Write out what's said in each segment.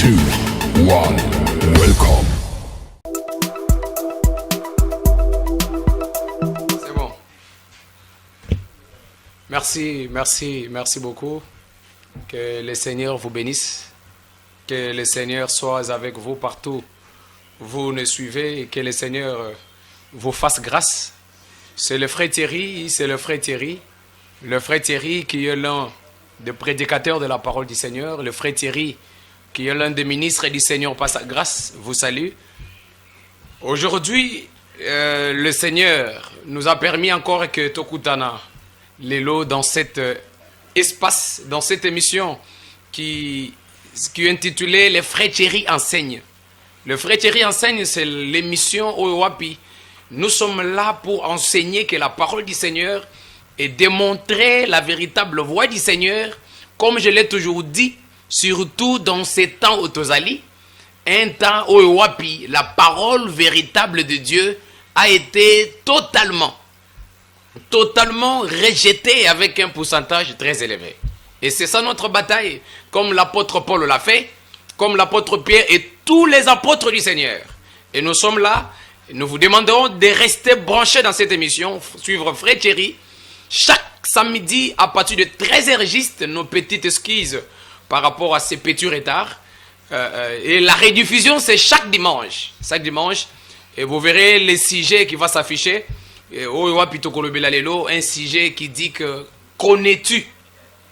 2, 1, welcome. C'est bon. Merci beaucoup. Que le Seigneur vous bénisse. Que le Seigneur soit avec vous partout. Vous nous suivez et que le Seigneur vous fasse grâce. C'est le frère Thierry, Le frère Thierry qui est l'un des prédicateurs de la parole du Seigneur. Le frère Thierry qui est l'un des ministres du Seigneur par sa grâce, vous salue. Aujourd'hui, le Seigneur nous a permis encore que Tokutana, Lelo, dans cet espace, dans cette émission qui est intitulée Les frères Thierry enseignent. Le frère Thierry enseigne, c'est l'émission Owapi. Nous sommes là pour enseigner que la parole du Seigneur et démontrer la véritable voix du Seigneur, comme je l'ai toujours dit, surtout dans ces temps Otozali, un temps où la parole véritable de Dieu a été totalement rejetée avec un pourcentage très élevé. Et c'est ça notre bataille, comme l'apôtre Paul l'a fait, comme l'apôtre Pierre et tous les apôtres du Seigneur. Et nous sommes là, nous vous demanderons de rester branchés dans cette émission, suivre Frère Thierry, chaque samedi à partir de 13h juste, nos petites excuses par rapport à ces petits retards. Et la rediffusion, c'est chaque dimanche. Et vous verrez les sujets qui vont s'afficher. Un sujet qui dit que connais-tu?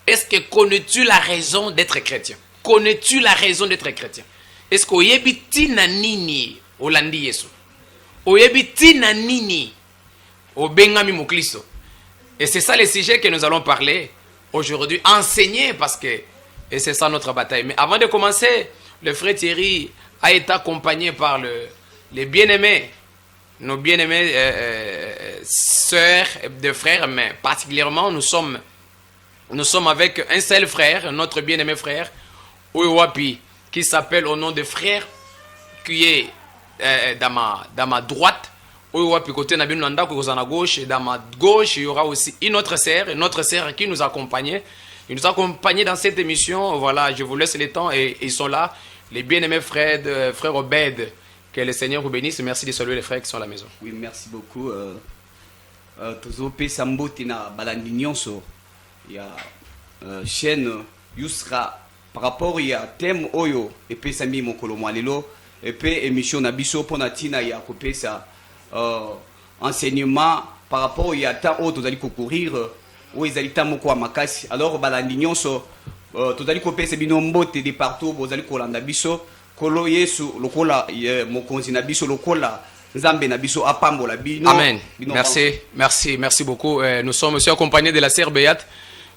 Est-ce que connais-tu la raison d'être chrétien? Connais-tu la raison d'être chrétien? Est-ce que oyebiti na nini olandi Yesu? Oyebiti na nini obengami mukristo? Et c'est ça le sujet que nous allons parler aujourd'hui. Enseigner parce que... Et c'est ça notre bataille. Mais avant de commencer, le frère Thierry a été accompagné par les bien-aimés, nos bien-aimés sœurs de frères, mais particulièrement nous sommes avec un seul frère, notre bien-aimé frère, Ouiwapi, qui s'appelle au nom de frère, qui est dans ma droite. Ouiwapi côté Nabinanda, qui est à gauche, et dans ma gauche, il y aura aussi notre sœur qui nous accompagnait. Ils nous accompagnent dans cette émission. Voilà, je vous laisse le temps et ils sont là. Les bien-aimés frères Obed, que le Seigneur vous bénisse. Merci de saluer les frères qui sont à la maison. Oui, merci beaucoup. Tozope Sambotina Balandi Nyonso. Il y a chaîne Yusra par rapport il y a thème Oyo et puis Sami Mokolo Malelo et puis émission Nabiso Ponatina il y a coupé ça enseignement par rapport il y a tant autres vous allez concourir. Alors balandi nyonso tozali kopesa bino mbote de partout bozali kolanda biso kolo yesu lokola mokonzi na biso lokola nzambe na biso apambola bino. Amen. Merci beaucoup. Nous sommes aussi accompagnés de la sœur Béate.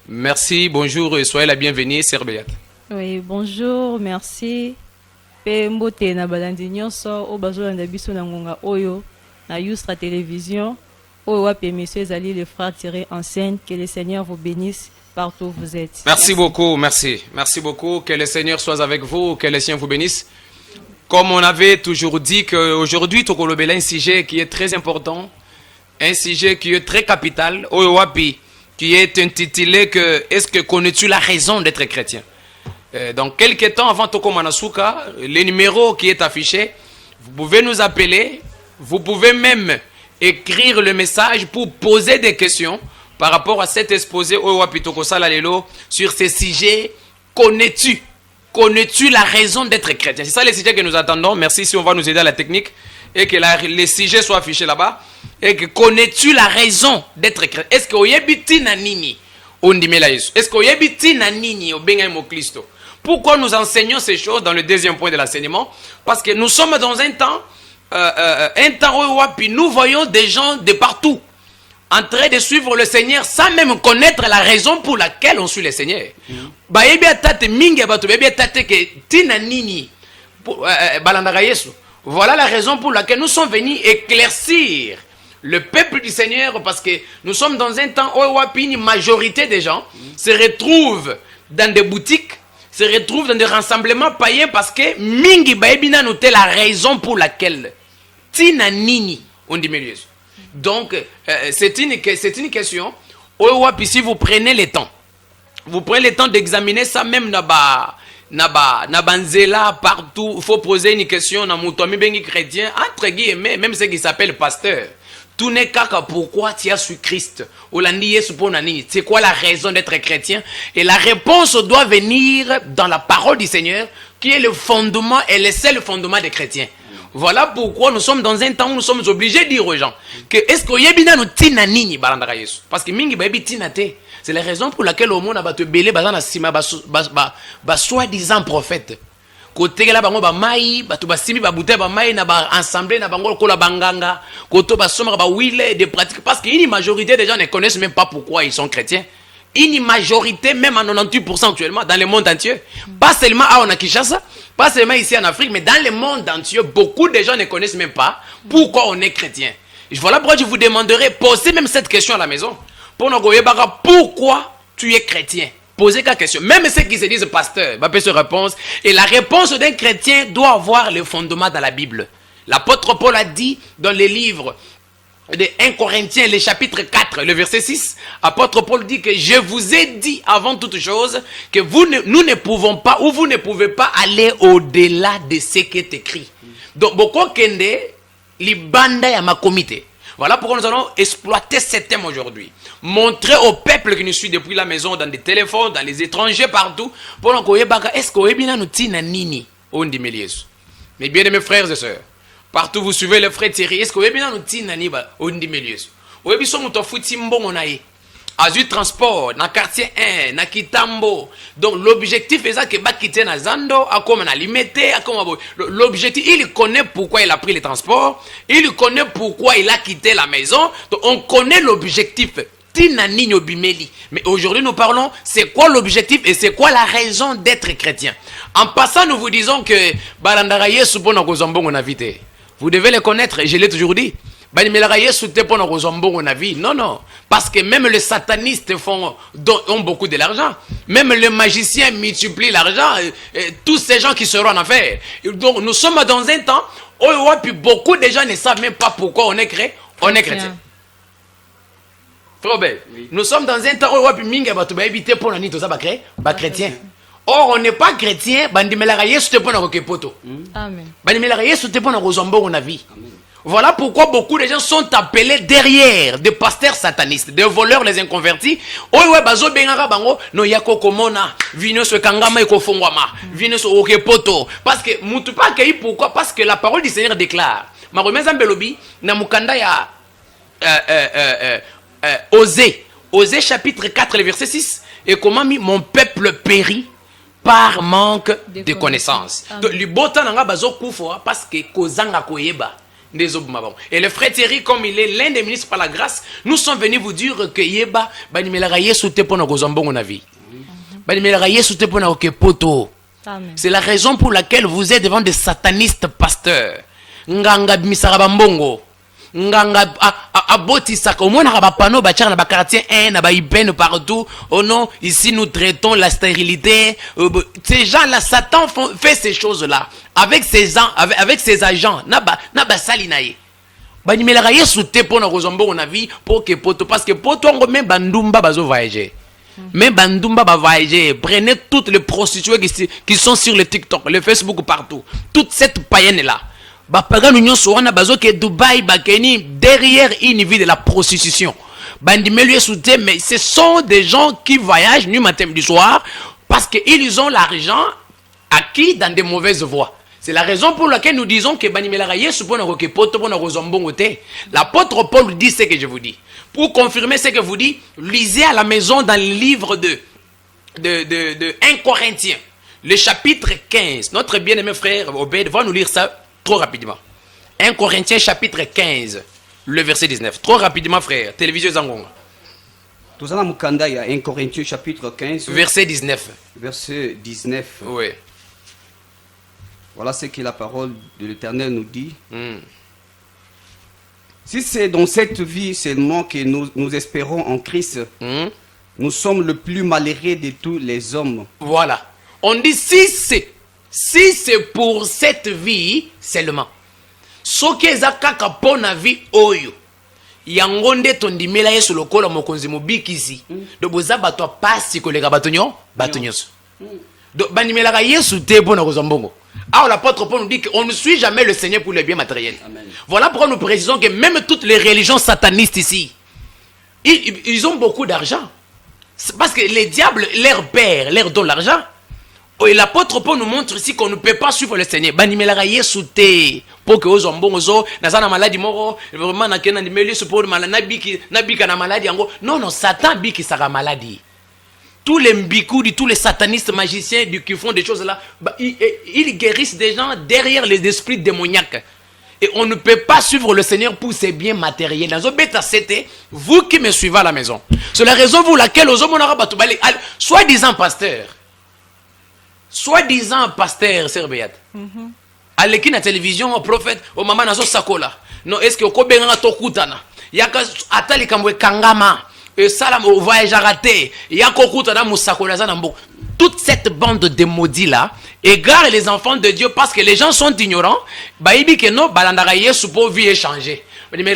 Merci, bonjour et soyez la bienvenue sœur Béate. Oui, bonjour, merci. Pe mbote na balandi nyonso o bazolanda biso na ngonga oyo na Yusra télévision. Messieurs Ali, les frères Thierry enseignent. Que le Seigneur vous bénisse partout où vous êtes. Merci beaucoup, merci beaucoup. Que le Seigneur soit avec vous, que le Seigneur vous bénisse. Comme on avait toujours dit qu'aujourd'hui, Tokolobela, un sujet qui est très important, un sujet qui est très capital, qui est intitulé que est-ce que connais-tu la raison d'être chrétien? Dans quelques temps avant Toko Manasuka, le numéro qui est affiché, vous pouvez nous appeler, vous pouvez même écrire le message pour poser des questions par rapport à cet exposé sur ces sujets. Connais-tu la raison d'être chrétien? C'est ça les sujets que nous attendons. Merci si on va nous aider à la technique et que les sujets soient affichés là-bas. Et que connais-tu la raison d'être chrétien? Est-ce que oyebiti na nini ondimela Yesu? Est-ce que oyebiti na nini obenga mo Christo? Pourquoi nous enseignons ces choses dans le deuxième point de l'enseignement? Parce que nous sommes dans un temps où nous voyons des gens de partout en train de suivre le Seigneur sans même connaître la raison pour laquelle on suit le Seigneur. Voilà la raison pour laquelle nous sommes venus éclaircir le peuple du Seigneur, parce que nous sommes dans un temps où une majorité des gens se retrouvent dans des boutiques, se retrouvent dans des rassemblements païens parce que mingi baebina noté la raison pour laquelle tina nini on dit mieux. Donc c'est une question si vous prenez le temps d'examiner ça même na banzela partout. Il faut poser une question na mutomi bengi chrétien, entre guillemets, même ceux qui s'appellent pasteur. Tout n'est qu'à pourquoi tu as su Christ. C'est quoi la raison d'être chrétien? Et la réponse doit venir dans la parole du Seigneur, qui est le fondement et le seul fondement des chrétiens. Voilà pourquoi nous sommes dans un temps où nous sommes obligés de dire aux gens que est-ce que yebina no tina nini barandaka Yesu, parce que mingi baby tina te. C'est la raison pour laquelle au monde a battu belé bazana sima ba soi-disant prophète. Côté là bango ba mai batu ba simi ba bouteille ba mai na ba ensemble na bango kola banganga koto ba somra ba wile de pratique, parce qu'une majorité des gens ne connaissent même pas pourquoi ils sont chrétiens. Une majorité, même à 98% actuellement, dans le monde entier. Pas seulement à Kinshasa, pas seulement ici en Afrique, mais dans le monde entier, beaucoup de gens ne connaissent même pas pourquoi on est chrétien. Voilà pourquoi je vous demanderai, posez même cette question à la maison. Pourquoi tu es chrétien? Posez la question. Même ceux qui se disent pasteur, va se réponse. Et la réponse d'un chrétien doit avoir le fondement dans la Bible. L'apôtre Paul a dit dans les livres de 1 Corinthiens, le chapitre 4, le verset 6, apôtre Paul dit que je vous ai dit avant toute chose que nous ne pouvons pas, ou vous ne pouvez pas aller au-delà de ce qui est écrit. Donc, beaucoup kende, libanda ya ma comité. Voilà pourquoi nous allons exploiter ce thème aujourd'hui. Montrer au peuple qui nous suit depuis la maison, dans des téléphones, dans les étrangers, partout, pour nous dire, est-ce qu'on est bien nous tina nini? On dit, mes bien-aimés frères et sœurs, partout vous suivez le frère Thierry, est-ce que vous avez bien noté naniba au milieu? Vous avez bien noté Foutimbo naïe, Azur Transport, na quartier 1, na Kitambo. Donc l'objectif est ça que va quitter na Zando, à comme on a limité, à comme l'objectif, il connaît pourquoi il a pris les transports, il connaît pourquoi il a quitté la maison. Donc on connaît l'objectif. Mais aujourd'hui nous parlons, c'est quoi l'objectif et c'est quoi la raison d'être chrétien. En passant, nous vous disons que vous devez les connaître, et je l'ai toujours dit. Non, non. Parce que même les satanistes ont beaucoup de l'argent. Même les magiciens multiplient l'argent. Tous ces gens qui seront en affaires. Donc nous sommes dans un temps où beaucoup de gens ne savent même pas pourquoi on est chrétien. Frère, oui. Nous sommes dans un temps où chrétien. Or, on n'est pas chrétien. Voilà pourquoi beaucoup de gens sont appelés derrière des pasteurs satanistes, des voleurs, les inconvertis. Parce que pourquoi? Parce que la parole du Seigneur déclare. Osée chapitre 4, le verset 6. Et comment mon peuple périt par manque de connaissances. Donc, parce que et le frère Thierry, comme il est l'un des ministres par la grâce, nous sommes venus vous dire que Yeba, c'est la raison pour laquelle vous êtes devant des satanistes pasteurs. Nganga abotisaka omona ba panneau ba tchana ba quartier 1 na ba ibene partout. Oh non, ici nous traitons la stérilité. Ces gens là, Satan fait ces choses là avec ses agents na ba salinaye. Ba nimelaka Yesu te pona kozombo na vie pour que poto, parce que poto ngo même bandumba bazo voyager. Même bandumba ba voyager, prenez toutes les prostituées qui sont sur le TikTok, le Facebook, partout. Toute cette païenne là. Dubaï, derrière une vie de la prostitution. Mais ce sont des gens qui voyagent du matin du soir parce qu'ils ont l'argent acquis dans des mauvaises voies. C'est la raison pour laquelle nous disons que l'apôtre Paul dit ce que je vous dis. Pour confirmer ce que vous dites, lisez à la maison dans le livre de 1 Corinthiens, le chapitre 15. Notre bien-aimé frère Obed va nous lire ça trop rapidement. 1 Corinthiens chapitre 15, le verset 19. Trop rapidement, frère. Télévision Zangonga. 1 Corinthiens chapitre 15. Verset 19. Verset 19. Oui. Voilà ce que la parole de l'Éternel nous dit. Si c'est dans cette vie seulement que nous espérons en Christ, nous sommes le plus malheureux de tous les hommes. Voilà. On dit si c'est pour cette vie seulement. Ce qui est kaka pona vie oyo. Yangonde tondimela yesu lokola mokonzi mobikisi. De boza bato pasi koleka batonyo. Donc bandimelaka Yesu te pona kozambongo. Alors l'apôtre Paul nous dit qu'on ne suit jamais le Seigneur pour les biens matériels. Amen. Voilà pourquoi nous précisons que même toutes les religions satanistes ici, ils ont beaucoup d'argent. C'est parce que les diables, leur père, leur donne l'argent. Et l'apôtre Paul nous montre ici qu'on ne peut pas suivre le Seigneur. Banimelaka Yesu te pour que aux ombongo nazana maladie moro vraiment na kena ni meli support maladie nabika na maladie yango. Non, Satan biki sera maladie. Tous les mbikoudi, tous les satanistes magiciens qui font des choses là, ils guérissent des gens derrière les esprits démoniaques. Et on ne peut pas suivre le Seigneur pour ses biens matériels. Dans bêta c'était vous qui me suivez à la maison. C'est la raison pour laquelle aux hommes soi-disant pasteur, Sœur Béate. Aleki na télévision au prophète au maman nazo sakola. Non, est-ce que ko benga to kutana? Yaka atali kamwe kangama. Et salam au voyage raté. Yako kutana musakola za nambo. Toute cette bande de maudits là égare les enfants de Dieu parce que les gens sont ignorants. Baïbi que non balandaka Yesu pour vie échanger. Mais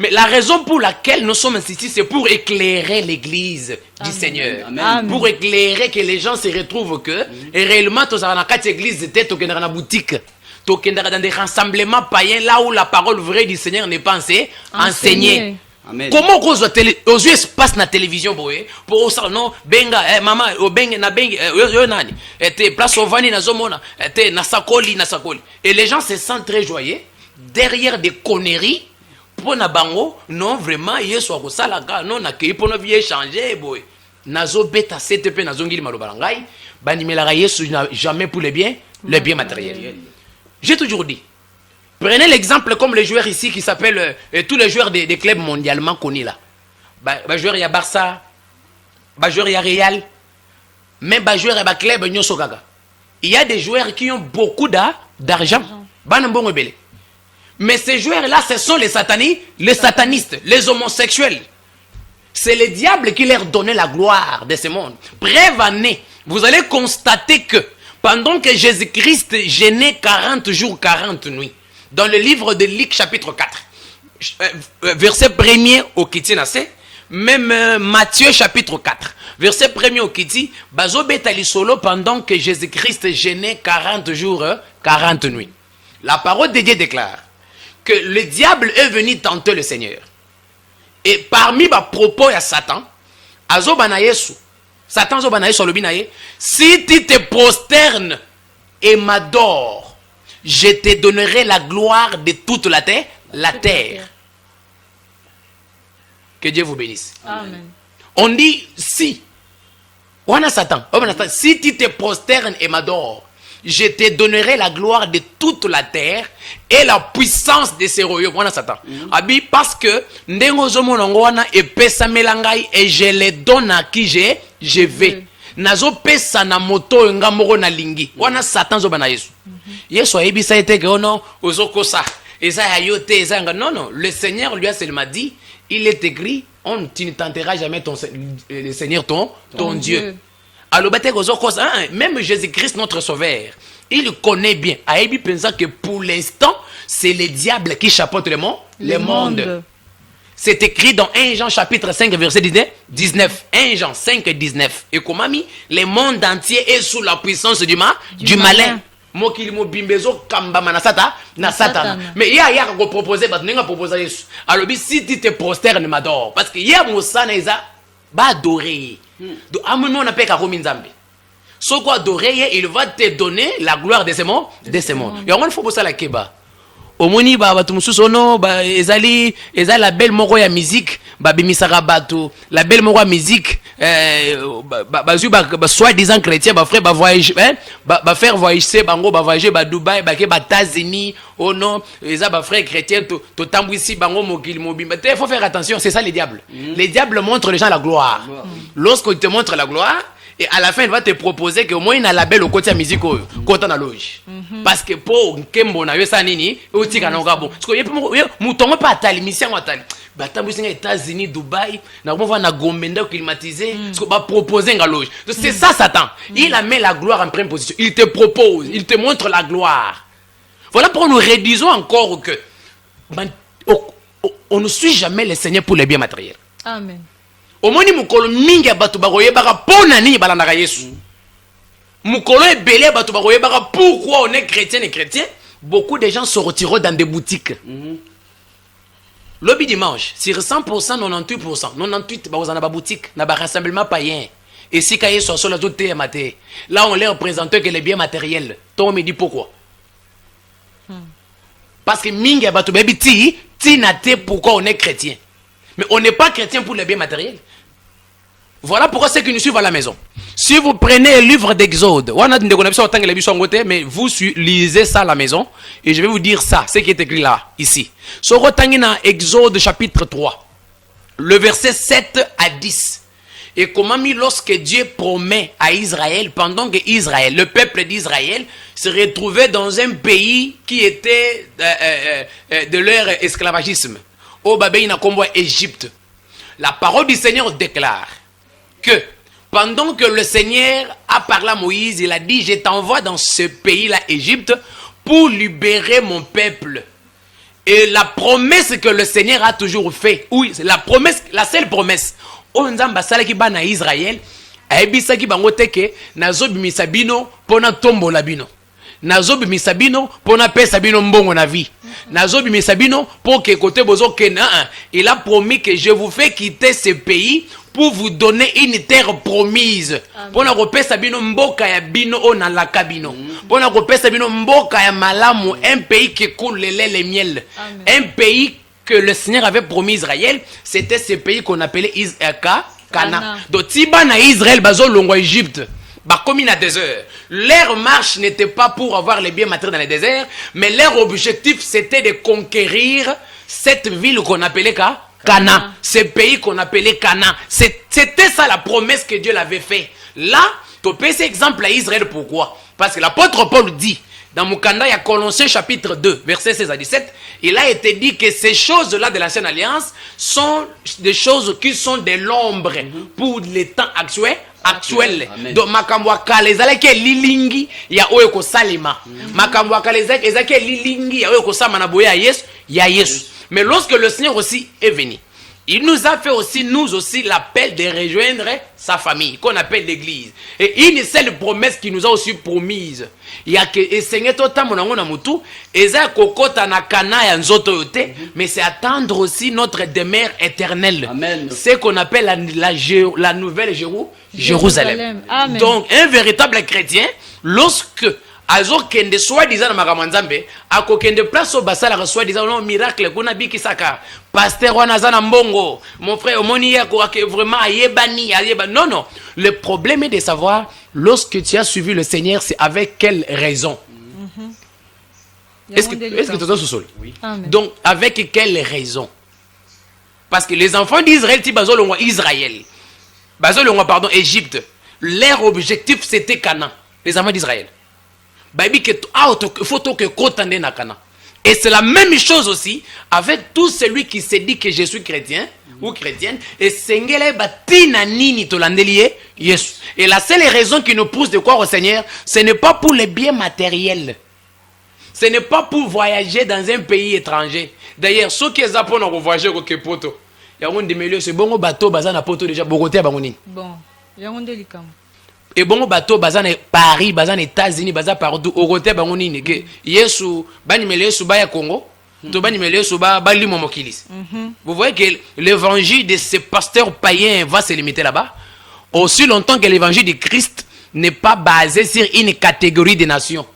la raison pour laquelle nous sommes ici, c'est pour éclairer l'église du Seigneur. Amen. Pour éclairer que les gens se retrouvent que, et réellement, tu as une église de tête, tu as une boutique, tu as dans des rassemblements païens, là où la parole vraie du Seigneur n'est pas enseignée. Amen. Comment aux yeux passe na télévision pour ça non benga maman o benga na benga yo nani était place au vani na zomona était na sakoli et les gens se sentent très joyeux derrière des conneries pour na bango non vraiment yeso akosalaka non na kei pour vie échanger boy nazo beta CTP nazo ngili maloba ngai banimelaka yesu jamais pour les biens matériels. J'ai toujours dit, prenez l'exemple comme les joueurs ici qui s'appellent tous les joueurs des clubs mondialement connus là. Joueur il y a Barça, joueur il y a Real, même joueur il y a club Nyoso Gaga. Il y a des joueurs qui ont beaucoup d'argent. Mais ces joueurs-là, ce sont les satanistes, les homosexuels. C'est le diable qui leur donnait la gloire de ce monde. Brève année, vous allez constater que pendant que Jésus-Christ gênait 40 jours, 40 nuits, dans le livre de Luc chapitre 4, verset 1er au Kitinase, même Matthieu chapitre 4, verset 1er au Kiti, Bazo Betali Solo pendant que Jésus-Christ gênait 40 jours, 40 nuits. La parole de Dieu déclare que le diable est venu tenter le Seigneur. Et parmi les propos à Satan, Satan si tu te prosternes et m'adores, je te donnerai la gloire de toute la terre. Que Dieu vous bénisse. Amen. On dit si. On a Satan. Si tu te prosternes et m'adores, je te donnerai la gloire de toute la terre et la puissance de ces royaumes. On a Satan. Abi parce que ndengozo monongwana et pesa melangai et je les donne à qui je vais. Nazo pesa na moto ngamoro na lingi. Wana Satan zo bana Yesu. Yesu aibi ça était que non ozoko ça. Et ça ayote ça non, le Seigneur lui a seulement dit, il est écrit, tu ne tenteras jamais le Seigneur ton Dieu. Alors, même Jésus-Christ, notre sauveur, il connaît bien. Aïbi pensant que pour l'instant, c'est le diable qui chapeaute le monde. C'est écrit dans 1 Jean chapitre 5, verset 19. 1 Jean 5, 19. Et comment le monde entier est sous la puissance du malin. Mais il y a proposé, alors si tu te prosternes, m'adore. Parce que hier, va adorer. Donc, on appelle ce qu'on adorer, il va te donner la gloire de ces mondes. Et on faut ça la keba. Au moni ba tumususo no ba ezali la belle moko ya musique ba bimisaka bato la belle moko ya musique ba soi-disant chrétien ba frère ba voyage ba faire voyager bango ba voyager ba Dubaï ba ke ba États-Unis oh non eza ba frère chrétien to tambwisi bango mokili mobimba. Il faut faire attention, c'est ça les diables. Les diables montrent les gens la gloire. Lorsqu'ils te montrent la gloire, et à la fin, il va te proposer que au moins il a la belle au côté de la musique, côté de la loge. Parce que pour Kembo na yosa nini, ou tika na ngabo. Parce que y'a mouton pas tali mission tali. Bah t'as besoin États-Unis, Dubaï, na comment va na Gomenda climatisé. Parce que va proposer une loge. C'est ça Satan. Il a mis la gloire en première position. Il te propose, il te montre la gloire. Voilà pourquoi nous réduisons encore que on ne suit jamais le Seigneur pour les biens matériels. Amen. Omoni mukolo mingi batu bagoye baka pona nini balandaka Yesu. Mukolo et belé bato bakoyebaka pourquoi on est chrétien et chrétien. Beaucoup de gens se retirent dans des boutiques. Lobby dimanche, sur 100%, 98%, 98% dans la boutique, dans un rassemblement païen. Et si quand ils sont sur la toute maté, là on leur présente que les biens matériels. Toi on me dit pourquoi? Parce que mingi bato baby ti nate pourquoi on est chrétien. Mais on n'est pas chrétien pour les biens matériels. Voilà pourquoi ceux qui nous suivent à la maison. Si vous prenez le livre d'Exode, mais vous lisez ça à la maison, et je vais vous dire ça, ce qui est écrit là, ici. Sur Exode chapitre 3, le verset 7 à 10. Et comment lorsque Dieu promet à Israël, pendant que Israël, le peuple d'Israël, se retrouvait dans un pays qui était de leur esclavagisme, au Babel, Égypte. La parole du Seigneur déclare que pendant que le Seigneur a parlé à Moïse, il a dit: je t'envoie dans ce pays-là, Égypte, pour libérer mon peuple. Et la promesse que le Seigneur a toujours fait, oui, la promesse, la seule promesse, Onzamba salaki bana Israël, aebisaki bango teke nazobimisa bino pona tombola bino. Nazobimisa bino pona pesa bino mbongo na vie. Nazobimisa bino pour que côté bozo Canaan, il a promis que je vous fais quitter ce pays pour vous donner une terre promise. Pona kopesa bino mboka ya bino ona la kabino. Pona kopesa bino mboka ya malamu, un pays qui coule le lait et le miel. Un pays que le Seigneur avait promis Israël, c'était ce pays qu'on appelait Canaan. Donc tiba na Israël bazo longwa Égypte. Bah, comme il a des heures. Leur marche n'était pas pour avoir les biens matériels dans les déserts, mais leur objectif c'était de conquérir cette ville qu'on appelait Canaan, ce pays qu'on appelait Canaan. C'était ça la promesse que Dieu l'avait fait. Là, tu peux cet exemple à Israël, pourquoi? Parce que l'apôtre Paul dit, dans Mukanda, il y a Colossiens chapitre 2, verset 16 à 17, il a été dit que ces choses-là de l'ancienne alliance sont des choses qui sont de l'ombre pour les temps actuels. Donc makambo akale ezalaki lilingi ya oyo ko salima. Makambo akale ezalaki lilingi ya oyo ko sama na boya ya Yesu. Mais lorsque le Seigneur aussi est venu, il nous a fait aussi, nous aussi, l'appel de rejoindre sa famille, qu'on appelle l'église. Et une seule promesse qui nous a aussi promise. Il y a que, et Seigneur, mais c'est attendre aussi notre demeure éternelle. C'est qu'on appelle la nouvelle Jérusalem. Amen. Donc, un véritable chrétien, lorsque azo kende soi-disant na makambo nzambe ako kende place au basala soi-disant non miracle kuna biki saka pasteur wana zana mbongo mon frère omoni yako ake vraiment ayebani non, le problème est de savoir lorsque tu as suivi le Seigneur, c'est avec quelle raison. Est-ce que tu as sous oui. Donc avec quelle raison? Parce que les enfants d'Israël ti bazo longwa Israël bazo longwa pardon Égypte, leur objectif c'était Canaan, les enfants d'Israël. Et c'est la même chose aussi avec tout celui qui se dit que je suis chrétien ou chrétienne. Et la seule raison qui nous pousse de croire au Seigneur, ce n'est pas pour les biens matériels. Ce n'est pas pour voyager dans un pays étranger. D'ailleurs, ceux qui ont voyager au Kepoto, il y a un des c'est bon bateau, bazana poto déjà beaucoup de bangonine. Bon, il y a un délicat. Et bon bateau bazan Paris bazan États-Unis bazan partout au côté banoni ne que Yesu bani mele Yesu ba ya Congo to bani mele Yesu ba limo mokilis. Vous voyez que l'évangile de ces pasteurs païens va se limiter là-bas aussi longtemps que l'évangile de Christ n'est pas basé sur une catégorie de nations.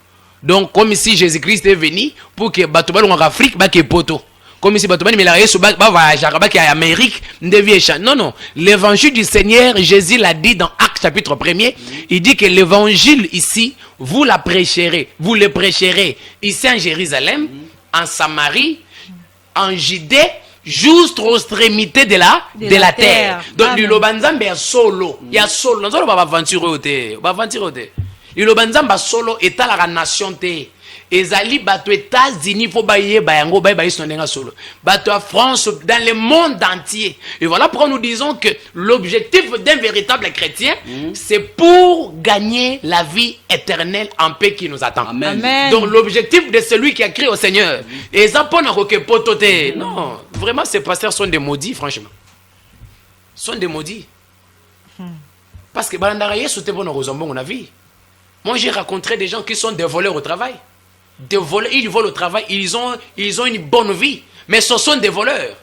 Donc comme si Jésus-Christ est venu pour que bato ba en Afrique ba ke poto. Comme si bato bani mele Yesu ba voyager ba ki Amérique ndevie échange. Non, l'évangile du Seigneur, Jésus l'a dit dans chapitre 1er, il dit que l'évangile ici, vous le prêcherez ici en Jérusalem, en Samarie, en Judée, juste aux extrémités de la terre. Donc, le Lobanzambe est solo. Il y a solo. Nous allons pas aventurer. Le Lobanzambe solo est à la nation. Ezali bato États-Unis faut bailler bayango bailler solo bato à France dans le monde entier. Et voilà pourquoi nous disons que l'objectif d'un véritable chrétien c'est pour gagner la vie éternelle en paix qui nous attend. Amen. Donc l'objectif de celui qui a crié au Seigneur et ça pour potote. Non, vraiment ces pasteurs sont des maudits franchement. Sont des maudits. Parce que bandara Yesu te bon rozombo on a vie. Moi, j'ai rencontré des gens qui sont des voleurs au travail. Des voleurs, ils volent au travail, ils ont une bonne vie. Mais ce sont des voleurs.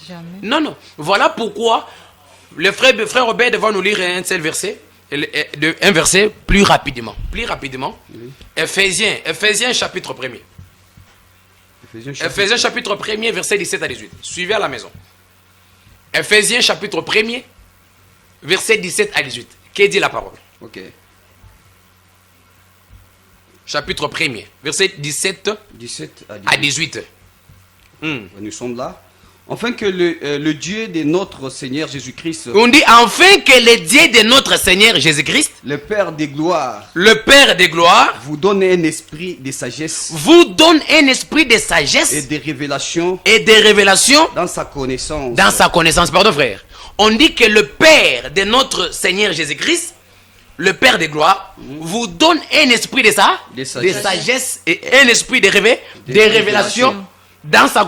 Jamais. Non, non. Voilà pourquoi le frère Robert va nous lire un seul verset. Un verset plus rapidement. Oui. Ephésiens chapitre 1er. Ephésiens chapitre 1er, verset 17 à 18. Suivez à la maison. Ephésiens chapitre 1er, verset 17 à 18. Qu'est dit la parole? Ok. Chapitre 1er, verset 17 à 18. Nous sommes là. Afin que le Dieu de notre Seigneur Jésus-Christ, on dit enfin que le Dieu de notre Seigneur Jésus-Christ, le Père des gloires, vous donne un esprit de sagesse, et de révélation, dans sa connaissance. Pardon frère. On dit que le Père de notre Seigneur Jésus-Christ, le Père des gloires, vous donne un esprit de sagesse et un esprit de révélation dans sa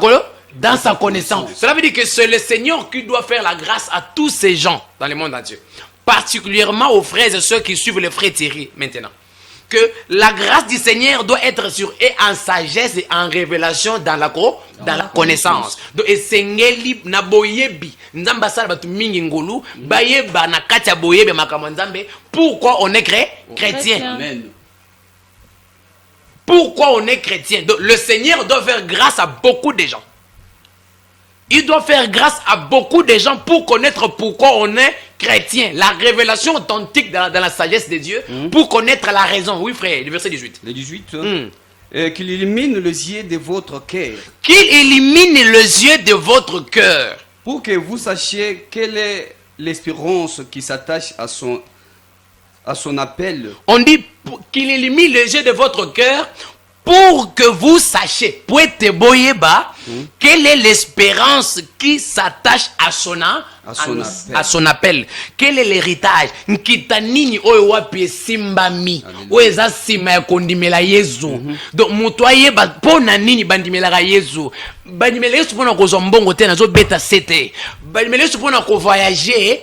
connaissance. Cela veut dire que c'est le Seigneur qui doit faire la grâce à tous ces gens dans le monde entier. Particulièrement aux frères et ceux qui suivent le frère Thierry maintenant. Que la grâce du Seigneur doit être sur eux en sagesse et en révélation dans la connaissance. Donc, et Sengeli na boyebi nzamba sala batu mingi ngulu bayeba na katia boyebe makamanzambe. Pourquoi on est chrétien? Amen. Pourquoi on est chrétien? Donc, le Seigneur doit faire grâce à beaucoup de gens. Il doit faire grâce à beaucoup de gens pour connaître pourquoi on est chrétien. La révélation authentique dans la sagesse de Dieu, pour connaître la raison. Oui frère, le verset 18. Le 18. Qu'il illumine les yeux de votre cœur. Qu'il illumine les yeux de votre cœur. Pour que vous sachiez quelle est l'espérance qui s'attache à son appel. On dit qu'il illumine les yeux de votre cœur pour que vous sachiez, quelle est l'espérance qui s'attache à son appel. Quel est l'héritage? Nkitanini oyo wapi simbami. Oeza sima ya kondimela Yesu. Donc mutoye ba pona nini bandimela Yesu. Bandimela Yesu pona kozombongo te nazo beta sete. Bandimela Yesu pona ko voyager.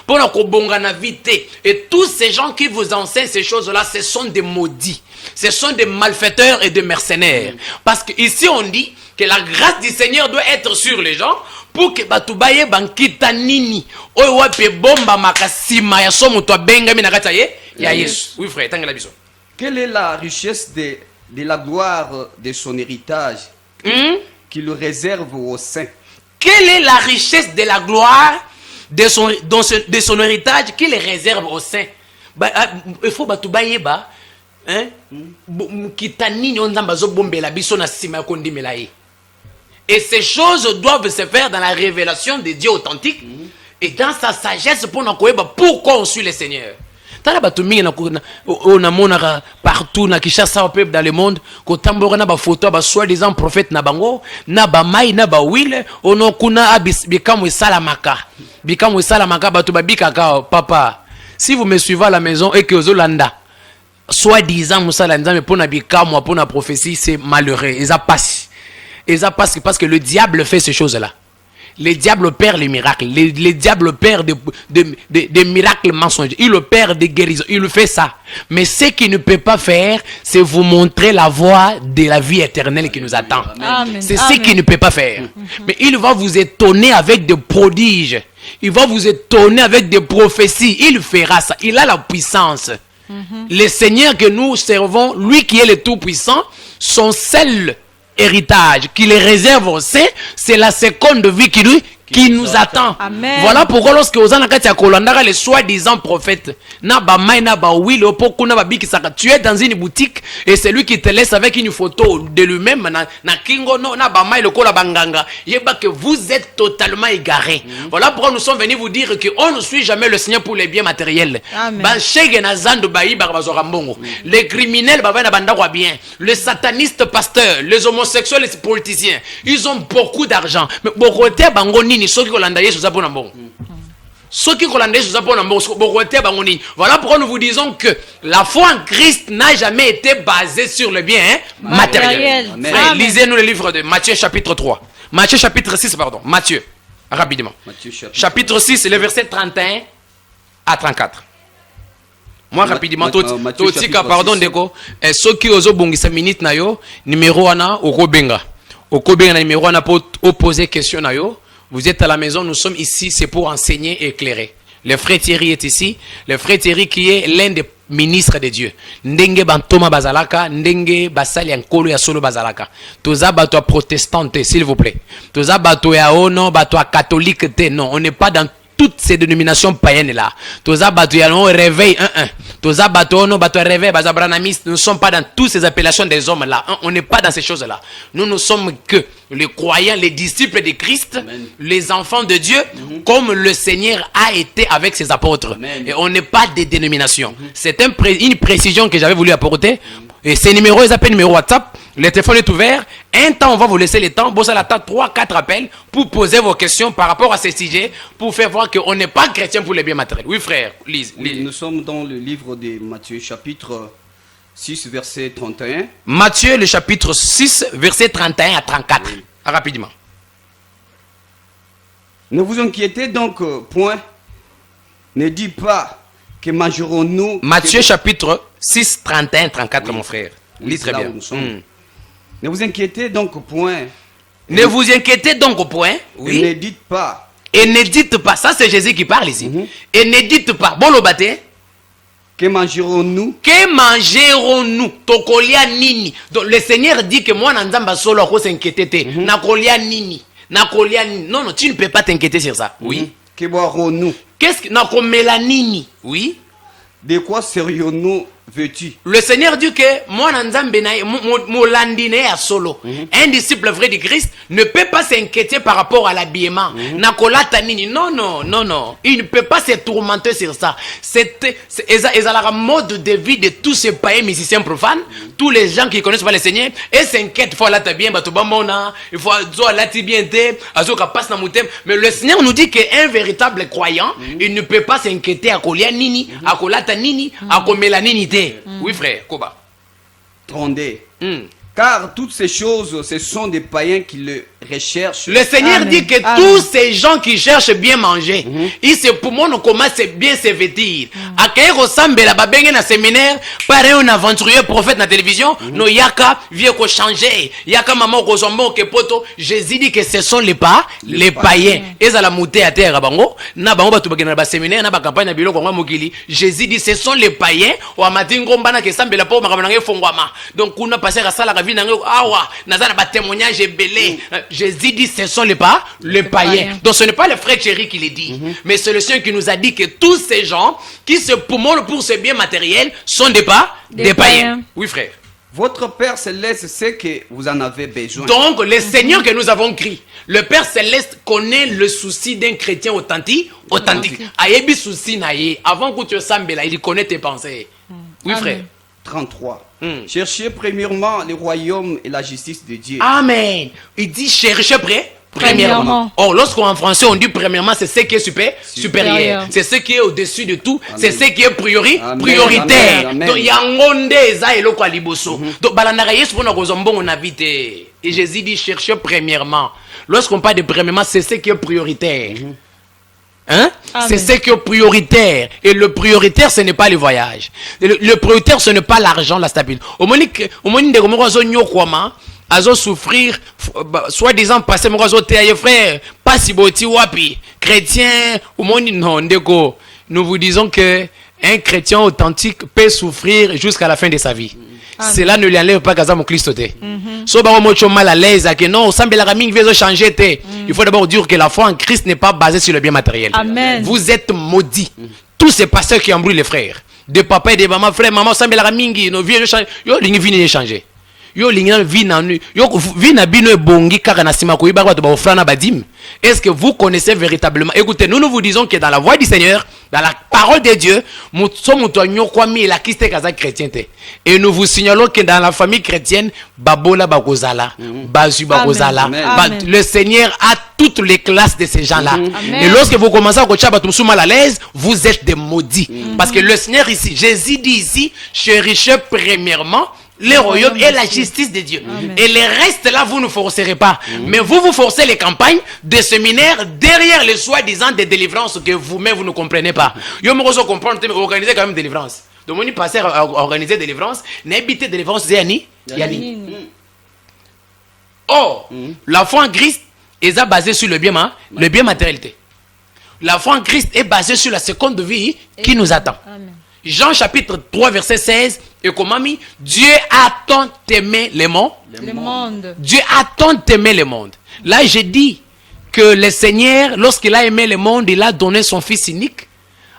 Pour na vite. Et tous ces gens qui vous enseignent ces choses-là, ce sont des maudits. Ce sont des malfaiteurs et des mercenaires. Parce que ici on dit que la grâce du Seigneur doit être sur les gens pour que batubaye bankita nini. Owape bomba makasima ya somo to benga mina kata ya Yesu. Oui frère, tangela biso. Quelle est la richesse de la gloire de son héritage qu'il réserve aux saints? Quelle est la richesse de la gloire de son héritage qu'il réserve aux saints? Il faut batubaye ba et ces choses doivent se faire dans la révélation de Dieu authentique et dans sa sagesse pour nous connaître pourquoi on suit le Seigneur. Partout na Kinshasa dans le monde ko tambora na ba photo ba soi-disant prophète na bango na ba mai na ba wile ono kuna abikamu salamaka batu babika ka papa. Si vous me suivez à la maison et que Ozolanda soi-disant musala nzambe pona bikamu pona prophétie, c'est malheureux. Et ça passe parce que le diable fait ces choses-là. Le diable perd les miracles. Le diable perd des miracles mensongers. Il le perd des guérisons. Il le fait ça. Mais ce qu'il ne peut pas faire, c'est vous montrer la voie de la vie éternelle qui nous attend. C'est ce qu'il ne peut pas faire. Mais il va vous étonner avec des prodiges. Il va vous étonner avec des prophéties. Il fera ça. Il a la puissance. Le Seigneur que nous servons, lui qui est le Tout-Puissant, son seul héritage qui les réserve aux saints, c'est la seconde vie qui nous attend. Amen. Voilà pourquoi lorsque vous en avez les soi-disant prophètes, tu es dans une boutique et c'est lui qui te laisse avec une photo de lui-même, que vous êtes totalement égaré. Voilà pourquoi nous sommes venus vous dire qu'on ne suit jamais le Seigneur pour les biens matériels. Les criminels, les satanistes pasteurs, les homosexuels, les politiciens, ils ont beaucoup d'argent. Mais voilà pourquoi nous vous disons que la foi en Christ n'a jamais été basée sur le bien matériel. Lisez-nous le livre de Matthieu chapitre 3. Matthieu chapitre 6, pardon. Matthieu, rapidement. Matthieu, chapitre 6, le verset 31 à 34. Moi rapidement Matthieu totika chapitre pardon 6. ndeko soki ozobongisa minute na yo numéro wana okobenga na numéro wana pour poser question na yo. Vous êtes à la maison, nous sommes ici, c'est pour enseigner et éclairer. Le frère Thierry est ici, le frère Thierry qui est l'un des ministres de Dieu. Ndenge bantoma bazalaka, ndenge basali ankolo ya solo bazalaka. Toza bato protestante, s'il vous plaît. Toza bato ya ono, bato catholique te. Non, on n'est pas dans toutes ces dénominations païennes là. Toza bato ya no réveil 1-1. Toza bato no bato réveil bazabranamistes. Nous ne sommes pas dans toutes ces appellations des hommes là. On n'est pas dans ces choses là. Nous ne sommes que les croyants, les disciples de Christ, Amen. les enfants de Dieu, comme le Seigneur a été avec ses apôtres. Amen. Et on n'est pas des dénominations. C'est une précision que j'avais voulu apporter. Et ces numéros, ils appellent numéro WhatsApp. Le téléphone est ouvert. Un temps, on va vous laisser le temps. Bon, ça l'attend 3-4 appels pour poser vos questions par rapport à ces sujets, pour faire voir qu'on n'est pas chrétien pour les biens matériels. Oui, frère, lise. Oui, nous sommes dans le livre de Matthieu, chapitre 6, verset 31. Matthieu, le chapitre 6, verset 31 à 34. Oui. Rapidement. Ne vous inquiétez donc point. Ne dites pas que mangerons-nous. Matthieu, chapitre 6, 31 34, mon frère. Oui, Lis c'est très là bien. où nous sommes. Ne vous inquiétez donc point. Ne vous inquiétez donc au point. Et ne Oui. dites pas. Et ne dites pas. Ça, c'est Jésus qui parle ici. Et ne dites pas. Bon, le bâté. Que mangerons-nous? Que mangerons-nous? Tokolia nini. Donc le Seigneur dit que moi, Nzamba solo, ako s'inquiéter. Nakolia nini. Nakolia nini. Non, non, tu ne peux pas t'inquiéter sur ça. Oui. Que boirons-nous? Qu'est-ce que. Nakomela nini. Oui. De quoi serions-nous vêtus? Le Seigneur dit que moi, Nzambe na molandine à solo. Un disciple vrai de Christ ne peut pas s'inquiéter par rapport à l'habillement. Nakolata nini. Non, non, non, non. Il ne peut pas se tourmenter sur ça. C'est la mode de vie de tous ces païens musiciens profanes, tous les gens qui connaissent pas le Seigneur, et s'inquiètent. Il faut aller bien, il faut aller bien, mais le Seigneur nous dit qu'un véritable croyant, il ne peut pas s'inquiéter à kolia nini, à kolata nini, à komela nini te. Oui, frère, Koba. Trondez. Car toutes ces choses, ce sont des païens qui le recherchent. Le Seigneur Amen. dit que Amen. tous ces gens qui cherchent bien manger, ils se pour moi, on commence bien se vêtir. À quel ressemble la babenge na séminaire, pareil un aventurier prophète na télévision, no yaka vient ko changer, yaka maman ko zombo ke poto. Jésus dit que ce sont les païens. Et ça la monté à terre bango, na bango batu bagena ba séminaire na ba campagne na bilo ko mokili. Jésus dit ce sont les païens wa matingo mbana ke sambela po makamana nge fongwama. Donc kuna passer à ça la vie na awa, na za na ba témoignage belé. Jésus dit ce sont les païens. Donc ce n'est pas le frère Thierry qui le dit, mais c'est le Seigneur qui nous a dit que tous ces gens qui se pommelent pour ce bien matériel sont des païens. païens. Oui, frère. Votre Père Céleste sait que vous en avez besoin. Donc le Seigneur que nous avons crié, le Père Céleste connaît le souci d'un chrétien authentique. Ayebi souci na ye. Avant que tu sambela, il connaît tes pensées. Oui, Amen. frère. 33. Cherchez premièrement le royaume et la justice de Dieu. Amen. Il dit chercher premièrement. Premièrement. Or, lorsqu'en français on dit premièrement, c'est ce qui est supérieur. Supérieur. C'est ce qui est au-dessus de tout. Amen. C'est ce qui est Amen. prioritaire. Amen. Donc, il y a un monde eza eloko a liboso. Donc, balandaka yesu pona kozombo on habite. Et Jésus dit chercher premièrement. Lorsqu'on parle de premièrement, c'est ce qui est prioritaire. Hein? Amen. C'est ce qui est prioritaire. Et le prioritaire, ce n'est pas le voyage. Le prioritaire, ce n'est pas l'argent, la stabilité. Au moment où azo souffrir, soi-disant passer mon réseau frère, pas si boti wapi, chrétien, au monde non, ndeko. Nous vous disons que un chrétien authentique peut souffrir jusqu'à la fin de sa vie. Cela ne lui enlève pas Gaza mon Christ. So ba mocho mal à l'aise que non, semble la raming veut changer te. Il faut d'abord dire que la foi en Christ n'est pas basée sur le bien matériel. Amen. Vous êtes maudits. Tous ces pasteurs qui embrouillent les frères, de papa et de maman, frère, maman, semble la raming, nos vieux changer. Yo lingi vini changer. Yo lingina vina nu yo vina bino bongi kaka na sima ko iba ba ofrana badim. Est-ce que vous connaissez véritablement? Écoutez, nous vous disons que dans la voix du Seigneur, dans la parole de Dieu, nous sommes la Christ kaza chrétienté. Et nous vous signalons que dans la famille chrétienne, babola bakozala, bazu bakozala, Amen. le Seigneur a toutes les classes de ces gens-là. Amen. Et lorsque vous commencez à coacher batumsu mal à l'aise, vous êtes des maudits. Parce que le Seigneur ici, Jésus dit ici, cherchez premièrement le royaume et la justice de Dieu. Amen. Et le reste là, vous ne forcerez pas. Mais vous forcez les campagnes de séminaires derrière les soi-disant des délivrances que vous-même vous ne comprenez pas. Yo me reçois comprendre, mais organisez quand même délivrance. Donc on y passait à organiser délivrance, n'habiter délivrance Zéani. Or, la foi en Christ est basée sur le bien matérialité. La foi en Christ est basée sur la seconde vie qui nous attend. Amen. Jean chapitre 3 verset 16 et comment mis Dieu a tant aimé le monde. Le monde. Dieu a tant aimé le monde. Là j'ai dit que le Seigneur, lorsqu'il a aimé le monde, il a donné son Fils unique,